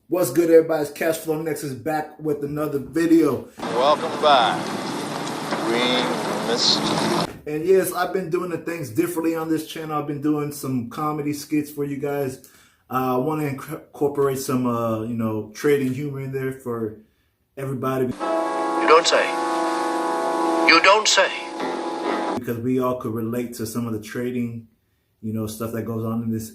What's good, everybody? It's Cashflow Nexus back with another video. Welcome back, Green Mist. And yes, I've been doing the things differently on this channel. I've been doing some comedy skits for you guys. I want to incorporate some, trading humor in there for everybody. You don't say. You don't say. Because we all could relate to some of the trading, stuff that goes on in this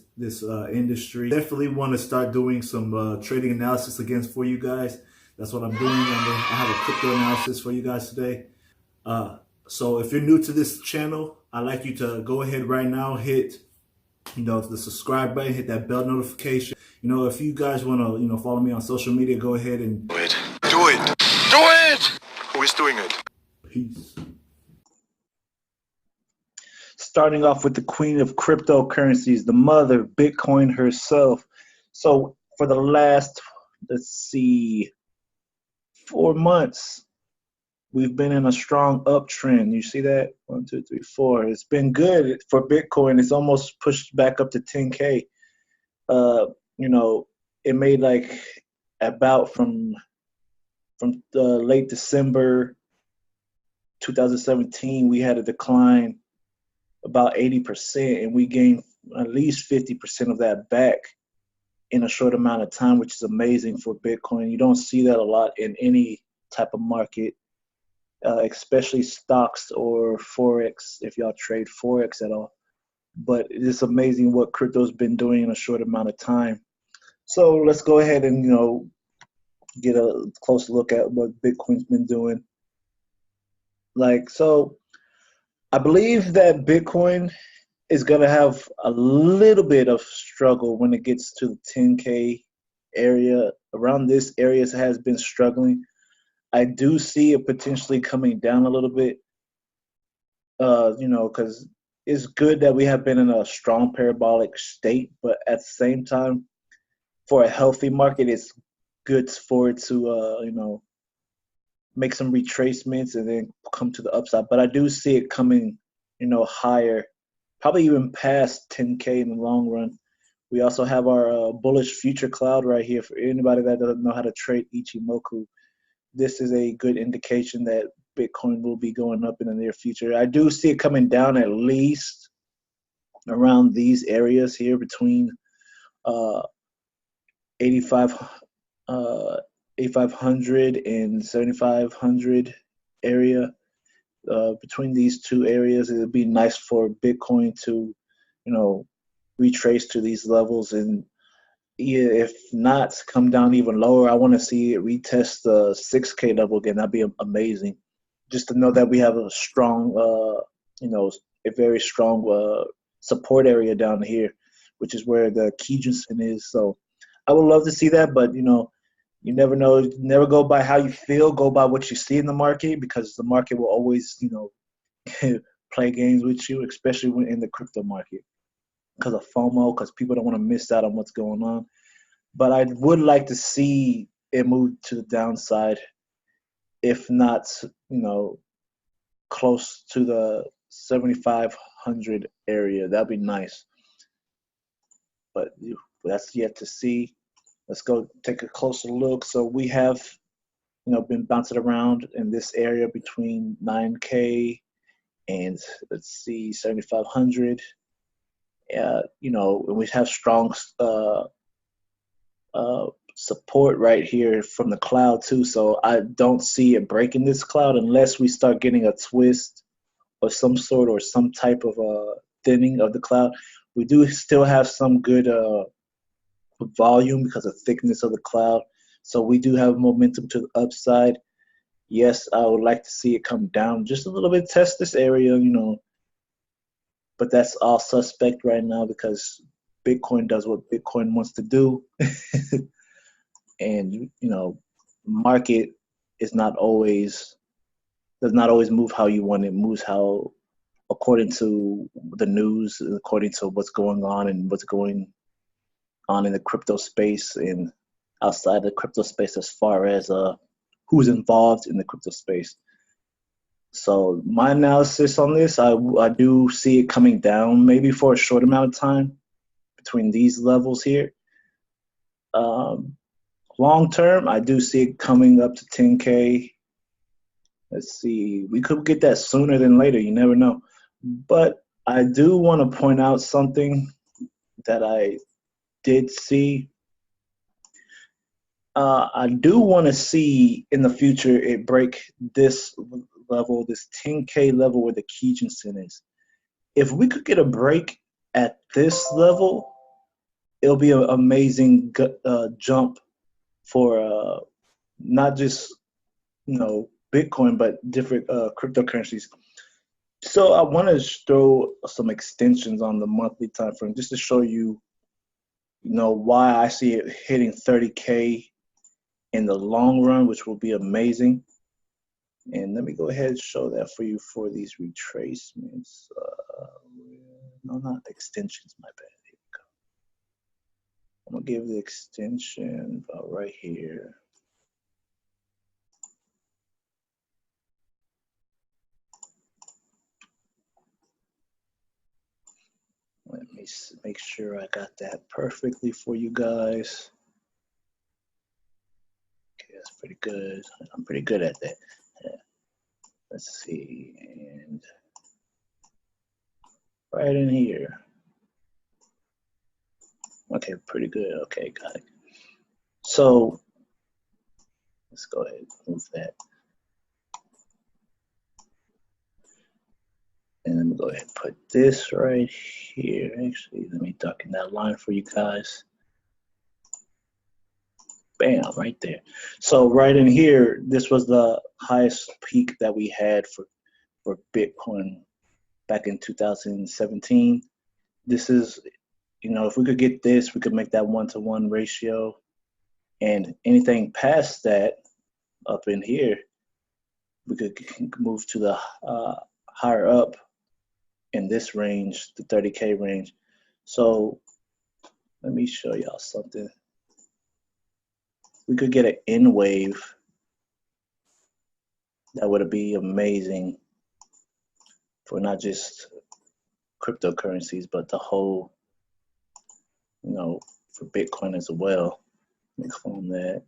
industry. Definitely want to start doing some trading analysis again for you guys. That's what I'm doing. I have a crypto analysis for you guys today. So if you're new to this channel, I'd like you to go ahead right now, hit the subscribe button, hit that bell notification. If you guys want to follow me on social media, go ahead and Do it. Do it. Do it. Who is doing it? Peace. Starting off with the queen of cryptocurrencies, the mother, Bitcoin herself. So for the last, 4 months, we've been in a strong uptrend. You see that? 1, 2, 3, 4. It's been good for Bitcoin. It's almost pushed back up to 10K. It made like about from late December 2017, we had a decline about 80%, and we gained at least 50% of that back in a short amount of time, which is amazing for Bitcoin. You don't see that a lot in any type of market, especially stocks or Forex, if y'all trade Forex at all. But it's amazing what crypto's been doing in a short amount of time. So let's go ahead and, get a closer look at what Bitcoin's been doing. I believe that Bitcoin is going to have a little bit of struggle when it gets to the 10K area. Around this area, it has been struggling. I do see it potentially coming down a little bit, because it's good that we have been in a strong parabolic state, but at the same time, for a healthy market, it's good for it to, make some retracements and then come to the upside. But I do see it coming, higher, probably even past 10K in the long run. We also have our bullish future cloud right here for anybody that doesn't know how to trade Ichimoku. This is a good indication that Bitcoin will be going up in the near future. I do see it coming down at least around these areas here between 8,500 and 7,500 area. Between these two areas, it would be nice for Bitcoin to, retrace to these levels, and if not, come down even lower. I want to see it retest the 6K level again. That'd be amazing. Just to know that we have a strong, a very strong support area down here, which is where the Kijunsen is. So I would love to see that, but you never know. Never go by how you feel. Go by what you see in the market, because the market will always, play games with you, especially when in the crypto market, because of FOMO, because people don't want to miss out on what's going on. But I would like to see it move to the downside, if not, close to the 7,500 area. That'd be nice. But that's yet to see. Let's go take a closer look. So we have, been bouncing around in this area between 9K and 7,500. And we have strong support right here from the cloud too. So I don't see it breaking this cloud unless we start getting a twist of some sort or some type of thinning of the cloud. We do still have some good volume because of thickness of the cloud. So we do have momentum to the upside. Yes, I would like to see it come down just a little bit, test this area, but that's all suspect right now because Bitcoin does what Bitcoin wants to do. And, market does not always move how you want it. It moves how, according to the news, according to what's going on and what's going on in the crypto space and outside the crypto space, as far as who's involved in the crypto space. So my analysis on this, I do see it coming down maybe for a short amount of time between these levels here. long term, I do see it coming up to 10K. Let's see, we could get that sooner than later. You never know. But I do want to point out something that I did see. I do want to see in the future it break this level, this 10K level where the Kijinsen is. If we could get a break at this level, it'll be an amazing jump for not just Bitcoin, but different cryptocurrencies. So I want to throw some extensions on the monthly time frame just to show you, why I see it hitting 30K in the long run, which will be amazing. And let me go ahead and show that for you for these retracements. No, not extensions, my bad. Here we go. I'm going to give the extension about right here. Let me make sure I got that perfectly for you guys. Okay, that's pretty good. I'm pretty good at that. Let's see, and right in here. Okay, pretty good. Okay, got it. So let's go ahead and move that. And let me go ahead and put this right here. Actually, let me duck in that line for you guys. Bam, right there. So right in here, this was the highest peak that we had for Bitcoin back in 2017. This is, if we could get this, we could make that 1-to-1 ratio. And anything past that up in here, we could move to the higher up in this range, the 30K range. So let me show y'all something. We could get an N wave. That would be amazing for not just cryptocurrencies, but the whole, for Bitcoin as well. Let me clone that.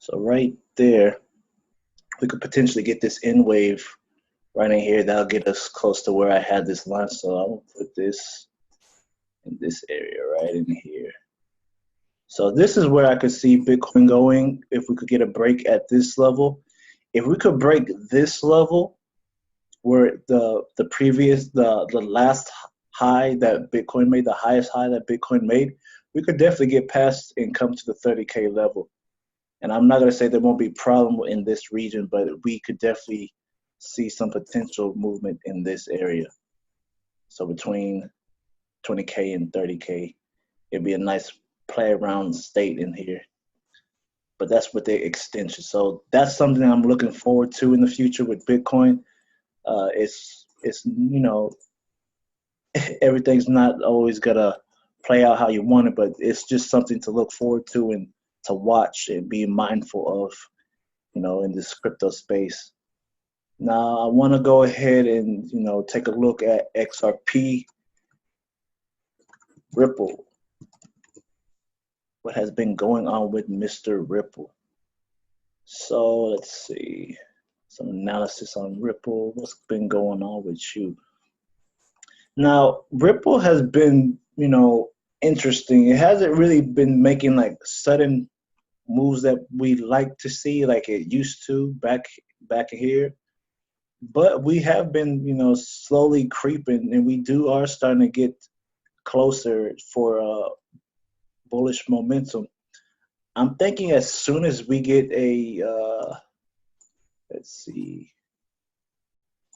So right there, we could potentially get this N wave right in here. That'll get us close to where I had this line. So I will put this in this area right in here. So this is where I could see Bitcoin going if we could get a break at this level. If we could break this level, where the last high that Bitcoin made, the highest high that Bitcoin made, we could definitely get past and come to the 30K level. And I'm not going to say there won't be problem in this region, but we could definitely see some potential movement in this area. So between 20K and 30K, it'd be a nice play around state in here. But that's with the extension. So that's something I'm looking forward to in the future with Bitcoin. It's everything's not always gonna play out how you want it, but it's just something to look forward to and to watch and be mindful of, in this crypto space. Now I want to go ahead and take a look at XRP, Ripple. What has been going on with Mr. Ripple? So let's see some analysis on Ripple. What's been going on with you? Now, Ripple has been, interesting. It hasn't really been making like sudden moves that we like to see like it used to back here. But we have been, slowly creeping, and we are starting to get closer for bullish momentum. I'm thinking as soon as we get a, let's see,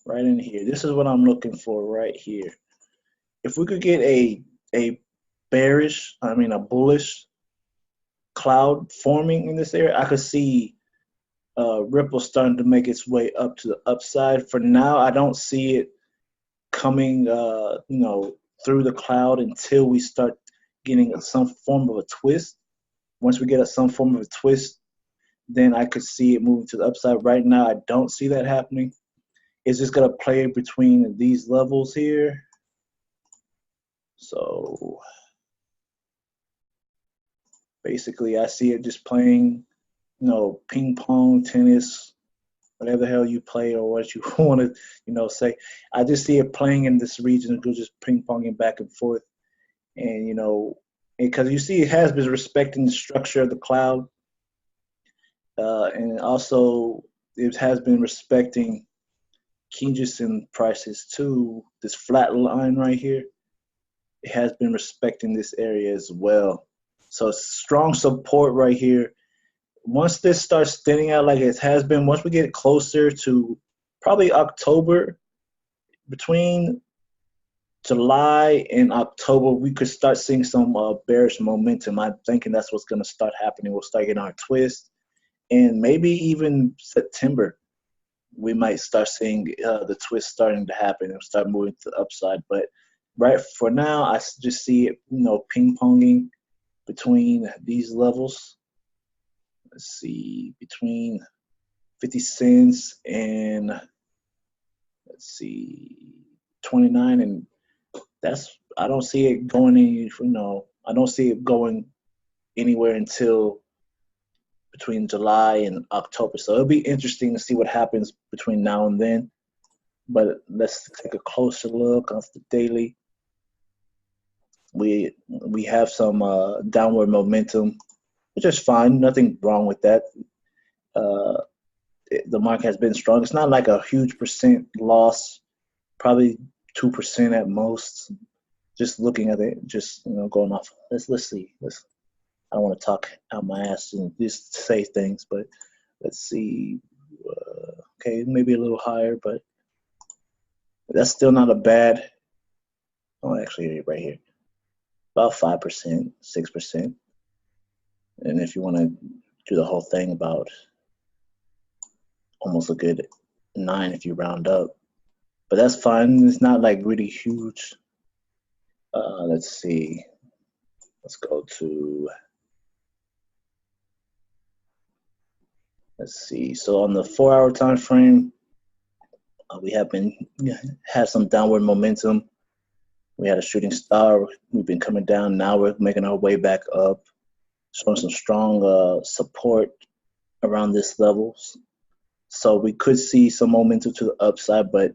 right in here. This is what I'm looking for right here. If we could get a bullish cloud forming in this area, I could see Ripple starting to make its way up to the upside. For now, I don't see it coming, through the cloud until we start getting some form of a twist. Once we get some form of a twist, then I could see it moving to the upside. Right now, I don't see that happening. It's just going to play between these levels here. So Basically, I see it just playing, ping pong, tennis, whatever the hell you play or what you want to, say. I just see it playing in this region. It goes just ping ponging back and forth. And, because you see it has been respecting the structure of the cloud. And also it has been respecting Kijisen prices too. This flat line right here, it has been respecting this area as well. So strong support right here. Once this starts thinning out like it has been, once we get closer to probably October, between July and October, we could start seeing some bearish momentum. I'm thinking that's what's going to start happening. We'll start getting our twist. And maybe even September, we might start seeing the twist starting to happen and start moving to the upside. But right for now, I just see it, ping-ponging between these levels. Let's see, between 50 cents and, let's see, 29. And I don't see it going I don't see it going anywhere until between July and October. So it'll be interesting to see what happens between now and then. But let's take a closer look on the daily. We have some downward momentum, which is fine. Nothing wrong with that. The market has been strong. It's not like a huge percent loss, probably 2% at most. Just looking at it, just going off. Let's see. I don't want to talk out my ass and just say things, but let's see. Okay, maybe a little higher, but that's still not a bad. Oh, actually, right here, about 5%, 6%. And if you want to do the whole thing, about almost a good 9 if you round up. But that's fine. It's not like really huge. Let's see. Let's go to. Let's see. So on the 4-hour time frame, we have had some downward momentum. We had a shooting star. We've been coming down. Now we're making our way back up, showing some strong support around this level. So we could see some momentum to the upside, but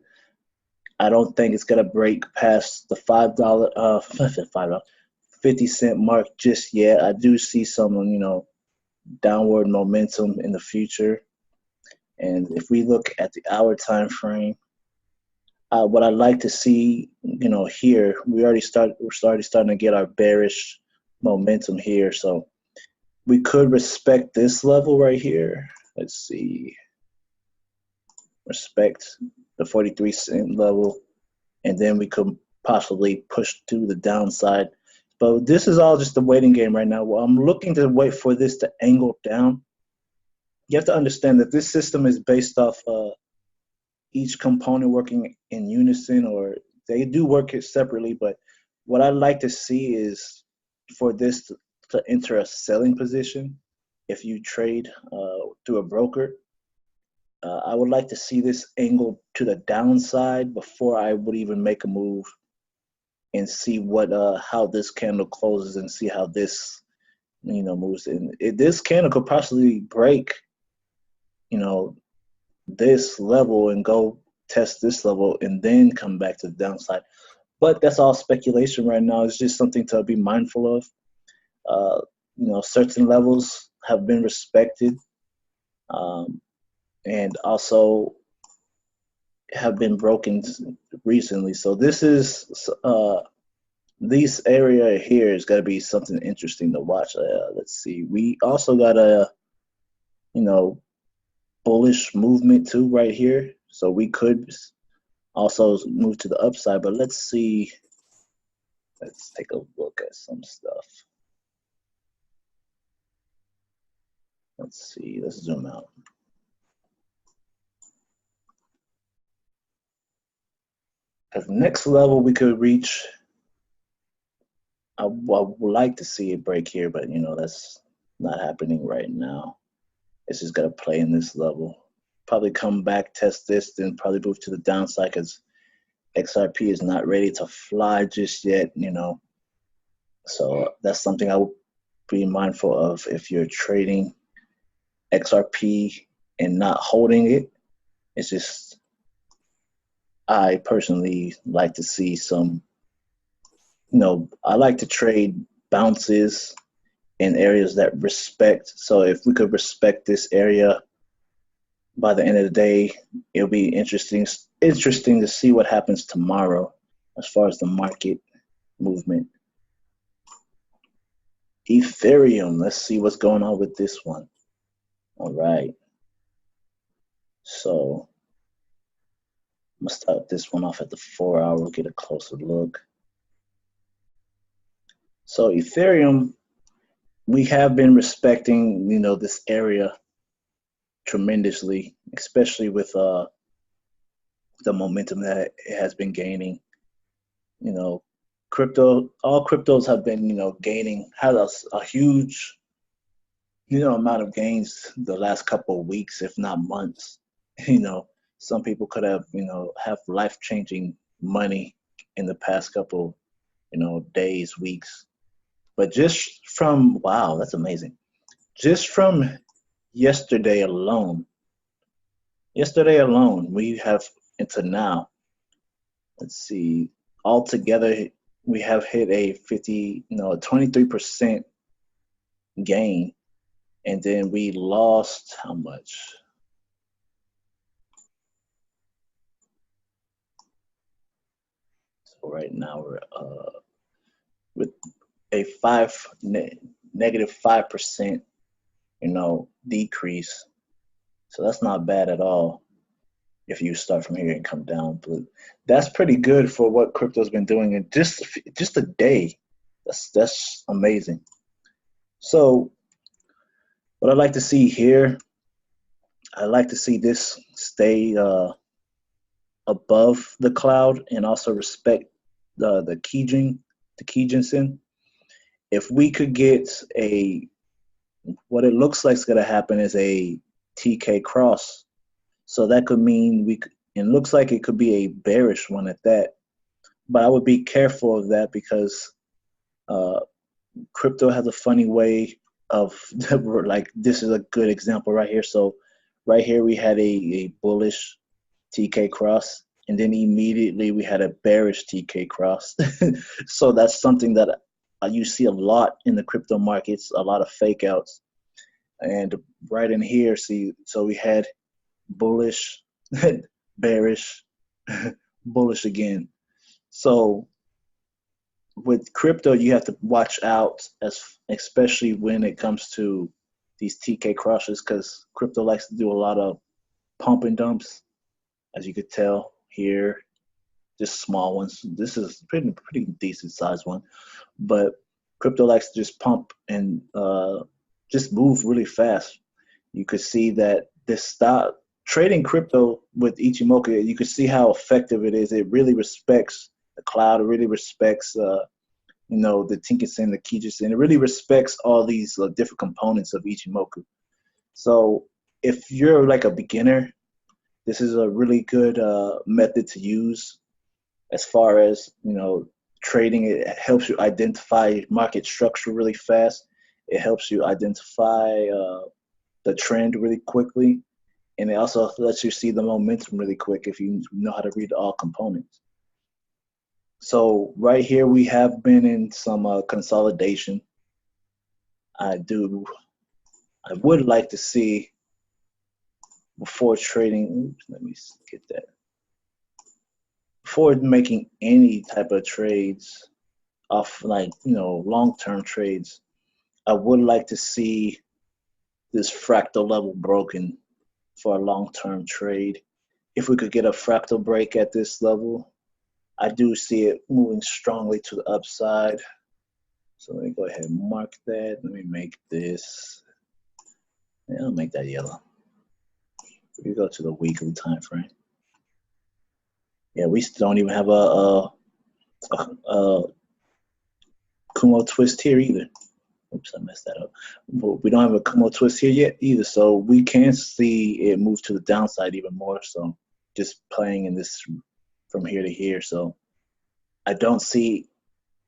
I don't think it's gonna break past the $5, 50-cent mark just yet. I do see some, downward momentum in the future. And if we look at the hour time frame, what I'd like to see, here, we're already starting to get our bearish momentum here. So we could respect this level right here. Let's see. Respect the 43-cent level, and then we could possibly push to the downside. But this is all just a waiting game right now. Well, I'm looking to wait for this to angle down. You have to understand that this system is based off each component working in unison, or they do work it separately. But what I'd like to see is for this to enter a selling position if you trade through a broker. I would like to see this angle to the downside before I would even make a move, and see how this candle closes and see how this moves. And this candle could possibly break this level and go test this level and then come back to the downside. But that's all speculation right now. It's just something to be mindful of. Certain levels have been respected, and also have been broken recently. So this area here is going to be something interesting to watch. Let's see. We also got a, bullish movement too right here. So we could also move to the upside, but let's see. Let's take a look at some stuff. Let's see. Let's zoom out. At the next level we could reach, I would like to see it break here, but that's not happening right now. It's just gonna play in this level. Probably come back, test this, then probably move to the downside because XRP is not ready to fly just yet, So that's something I would be mindful of if you're trading XRP and not holding it. It's just, I personally like to see some, I like to trade bounces in areas that respect. So if we could respect this area by the end of the day, it'll be interesting to see what happens tomorrow as far as the market movement. Ethereum, let's see what's going on with this one. All right. So I'm gonna start this one off at the 4-hour, get a closer look. So Ethereum, we have been respecting, this area tremendously, especially with the momentum that it has been gaining. All cryptos have been, gaining, had a huge, amount of gains the last couple of weeks, if not months. Some people could have, have life-changing money in the past couple, days, weeks. But just from, wow, that's amazing. Just from yesterday alone, we have into now, let's see, altogether, we have hit a 23% gain. And then we lost how much? So right now we're with a negative 5%, decrease. So that's not bad at all if you start from here and come down. But that's pretty good for what crypto's been doing in just a day. That's amazing. So what I'd like to see here, I'd like to see this stay above the cloud and also respect the Kijinsen. If we could get what it looks like is going to happen is a TK cross. So that could mean it looks like it could be a bearish one at that. But I would be careful of that because crypto has a funny way of, like, this is a good example right here. So right here we had a bullish TK cross, and then immediately we had a bearish TK cross. So that's something that you see a lot in the crypto markets, a lot of fake outs. And right in here, so we had bullish, bearish, bullish again. So with crypto, you have to watch out, especially when it comes to these TK crosses, because crypto likes to do a lot of pump and dumps, as you could tell here, just small ones. This is pretty decent sized one, but crypto likes to just pump and just move really fast. You could see that this style trading crypto with Ichimoku, you could see how effective it is. It really respects the cloud. It really respects the Tinkerson, the Kijisen. It really respects all these different components of Ichimoku. So if you're like a beginner, this is a really good method to use as far as, trading. It helps you identify market structure really fast. It helps you identify the trend really quickly. And it also lets you see the momentum really quick if you know how to read all components. So right here, we have been in some consolidation. I would like to see before trading, let me get that. Before making any type of trades off, like, long-term trades, I would like to see this fractal level broken for a long-term trade. If we could get a fractal break at this level, I do see it moving strongly to the upside. So let me go ahead and mark that. Let me make this, I'll make that yellow. We go to the weekly time frame. Yeah, we still don't even have a Kumo twist here either. Oops, I messed that up. But we don't have a Kumo twist here yet either, so we can see it move to the downside even more. So just playing in this from here to here. So I don't see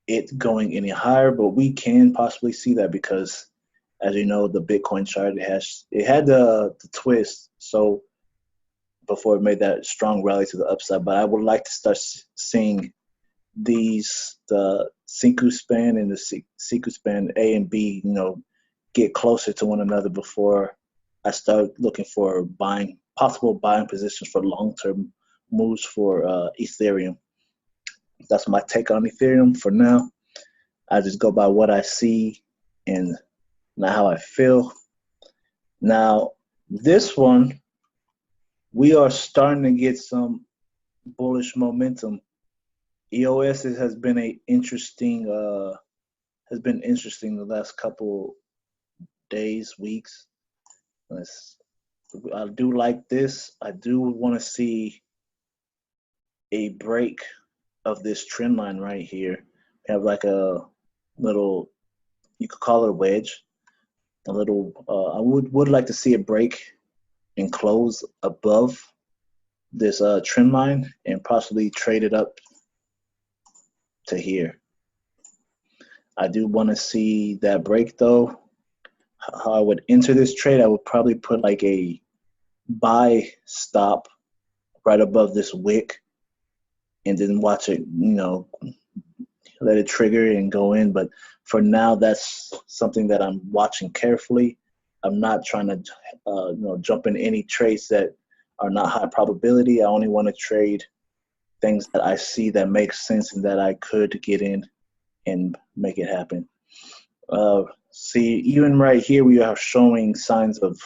it going any higher, but we can possibly see that because, as you know, the Bitcoin chart had the twist. So before it made that strong rally to the upside, but I would like to start seeing the Senku span and the Senku span A and B, get closer to one another before I start looking for possible buying positions for long-term moves for Ethereum. That's my take on Ethereum for now. I just go by what I see and not how I feel. Now, this one, we are starting to get some bullish momentum. EOS has been interesting the last couple days, weeks. I do like this. I do want to see a break of this trend line right here. We have like a little, you could call it a wedge. A little. I would like to see it break and close above this trend line and possibly trade it up to here. I do want to see that break though. How I would enter this trade, I would probably put like a buy stop right above this wick and then watch it, let it trigger and go in. But for now, that's something that I'm watching carefully. I'm not trying to, jump in any trades that are not high probability. I only want to trade things that I see that make sense and that I could get in and make it happen. See, even right here, we are showing signs of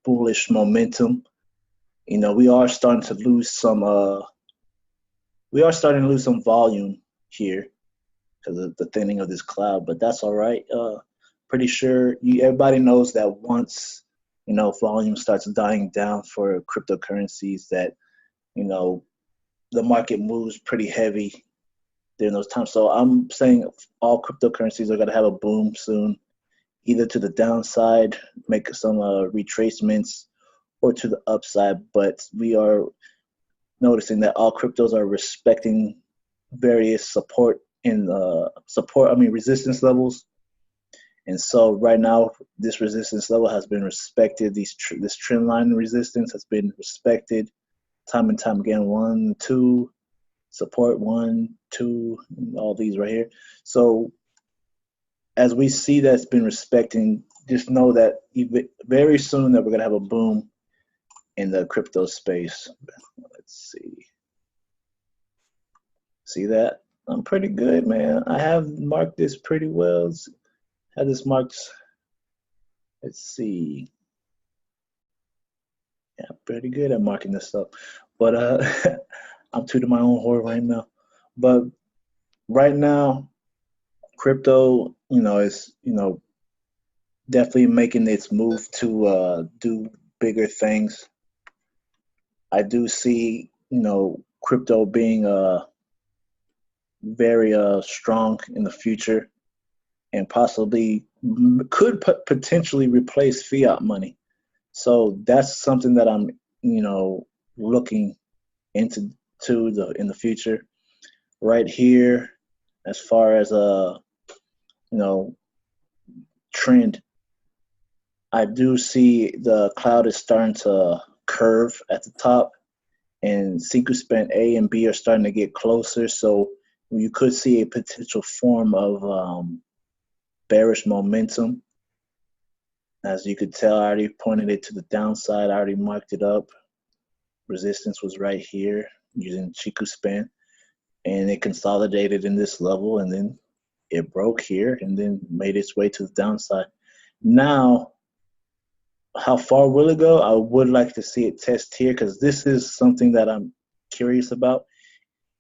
bullish momentum. We are starting to lose some. We are starting to lose some volume here because of the thinning of this cloud, but that's all right. Pretty sure everybody knows that once volume starts dying down for cryptocurrencies, that the market moves pretty heavy during those times. So I'm saying all cryptocurrencies are going to have a boom soon, either to the downside, make some retracements, or to the upside. But we are noticing that all cryptos are respecting various resistance levels. And so right now, this resistance level has been respected. This trend line resistance has been respected time and time again. 1, 2, support 1, 2, all these right here. So as we see that's been respecting, just know that very soon that we're gonna have a boom in the crypto space. Let's see. See that? I'm pretty good, man. I have marked this pretty well. Had this marked. Let's see. Yeah, pretty good at marking this up. But I'm tooting my own horn right now. But right now, crypto, is definitely making its move to do bigger things. I do see, crypto being very strong in the future and possibly could potentially replace fiat money. So that's something that I'm, looking into in the future. Right here, as far as trend, I do see the cloud is starting to curve at the top, and Senku span A and B are starting to get closer. So you could see a potential form of bearish momentum. As you could tell, I already pointed it to the downside. I already marked it up. Resistance was right here using Chiku span, and it consolidated in this level, and then it broke here and then made its way to the downside. Now, how far will it go? I would like to see it test here because this is something that I'm curious about.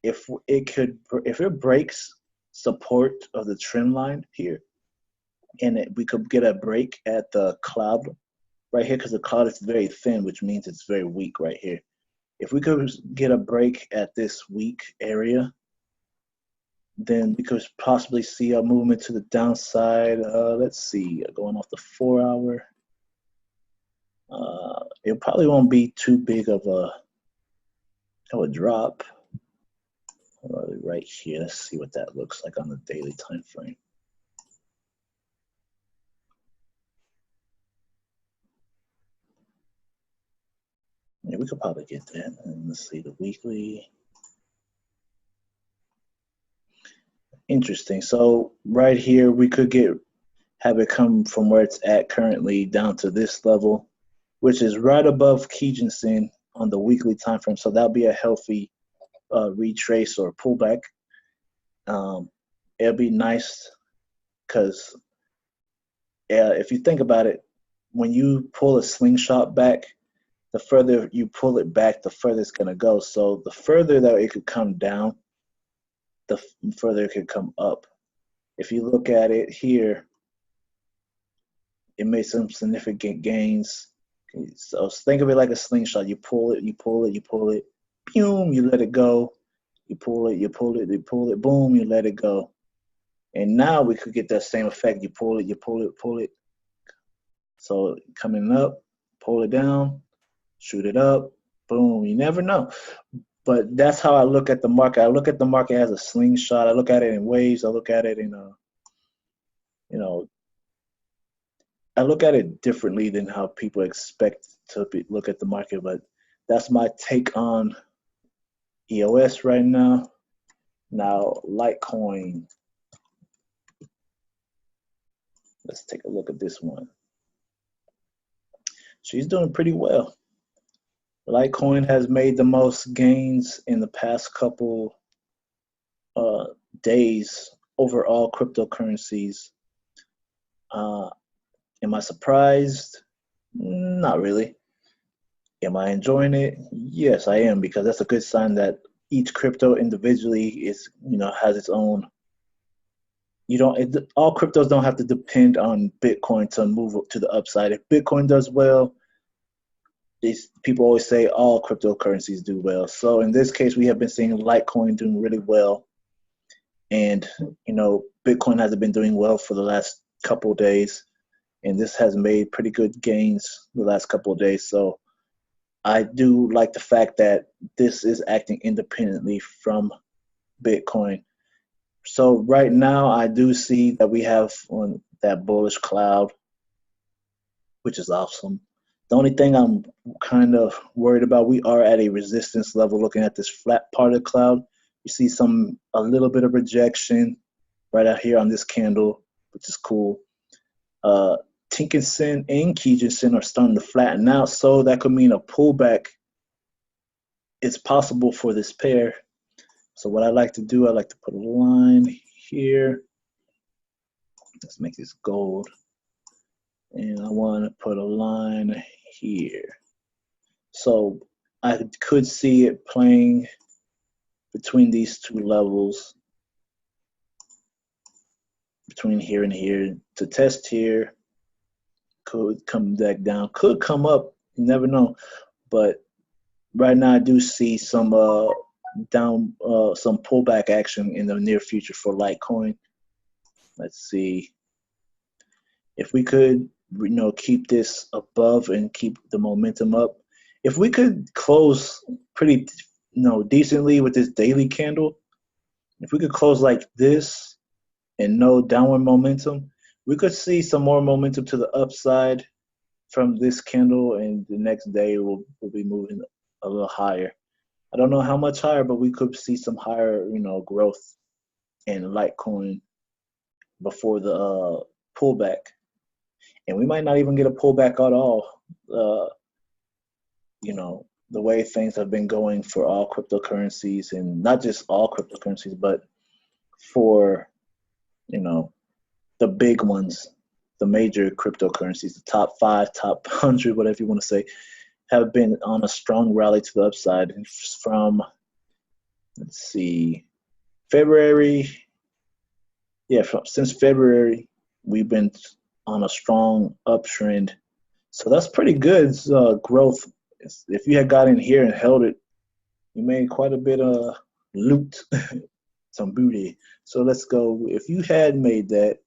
If it breaks support of the trend line here, and we could get a break at the cloud right here, because the cloud is very thin, which means it's very weak right here. If we could get a break at this weak area, then we could possibly see a movement to the downside. Let's see, going off the 4 hour. It probably won't be too big of a drop. right here. Let's see what that looks like on the daily time frame. Yeah, we could probably get that. And let's see the weekly. Interesting. So right here, we could have it come from where it's at currently down to this level, which is right above Kijun-sen on the weekly time frame. So that'll be a healthy retrace or pullback. It'll be nice because if you think about it, when you pull a slingshot back, the further you pull it back, the further it's going to go. So the further that it could come down, the further it could come up. If you look at it here, it made some significant gains. So think of it like a slingshot. You pull it, you pull it, you pull it, boom, you let it go. You pull it, you pull it, you pull it, boom, you let it go. And now we could get that same effect. You pull it, you pull it, pull it. So coming up, pull it down, shoot it up, boom. You never know. But that's how I look at the market. I look at the market as a slingshot. I look at it in waves. I look at it in I look at it differently than how people expect to look at the market. But that's my take on EOS right now. Now, Litecoin. Let's take a look at this one. She's doing pretty well. Litecoin has made the most gains in the past couple days over all cryptocurrencies. Am I surprised? Not really. Am I enjoying it? Yes, I am, because that's a good sign that each crypto individually is, has its own. All cryptos don't have to depend on Bitcoin to move to the upside. If Bitcoin does well, people always say all cryptocurrencies do well. So in this case, we have been seeing Litecoin doing really well, and Bitcoin hasn't been doing well for the last couple of days, and this has made pretty good gains the last couple of days. So I do like the fact that this is acting independently from Bitcoin. So right now, I do see that we have on that bullish cloud, which is awesome. The only thing I'm kind of worried about, we are at a resistance level looking at this flat part of the cloud. You see a little bit of rejection right out here on this candle, which is cool. Tenkan-sen and Kijun-sen are starting to flatten out, so that could mean a pullback is possible for this pair. So what I like to do, I like to put a line here. Let's make this gold. And I want to put a line here. So I could see it playing between these two levels, between here and here, to test here. Could come back down, could come up, you never know. But right now I do see some some pullback action in the near future for Litecoin. Let's see if we could keep this above and keep the momentum up. If we could close pretty decently with this daily candle, if we could close like this and no downward momentum, we could see some more momentum to the upside from this candle, and the next day we'll be moving a little higher. I don't know how much higher, but we could see some higher, growth in Litecoin before the pullback. And we might not even get a pullback at all. The way things have been going for all cryptocurrencies, and not just all cryptocurrencies, but for, the big ones, the major cryptocurrencies, the top 5, top 100, whatever you want to say, have been on a strong rally to the upside from, let's see, February. Yeah, since February, we've been on a strong uptrend. So that's pretty good growth. If you had got in here and held it, you made quite a bit of loot, some booty. So let's go. If you had made that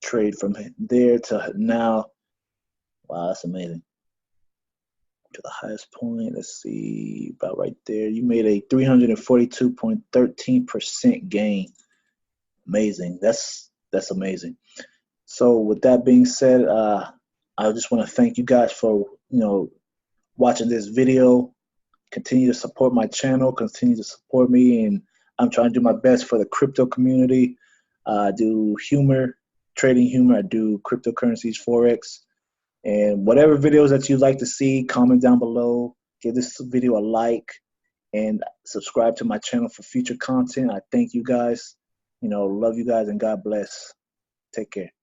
trade from there to now, wow, that's amazing. to the highest point. Let's see, about right there. You made a 342.13% gain. Amazing. That's amazing. So with that being said, I just want to thank you guys for watching this video. Continue to support my channel. Continue to support me, and I'm trying to do my best for the crypto community. I do humor, trading humor. I do cryptocurrencies, forex, and whatever videos that you'd like to see. Comment down below. Give this video a like, and subscribe to my channel for future content. I thank you guys. Love you guys, and God bless. Take care.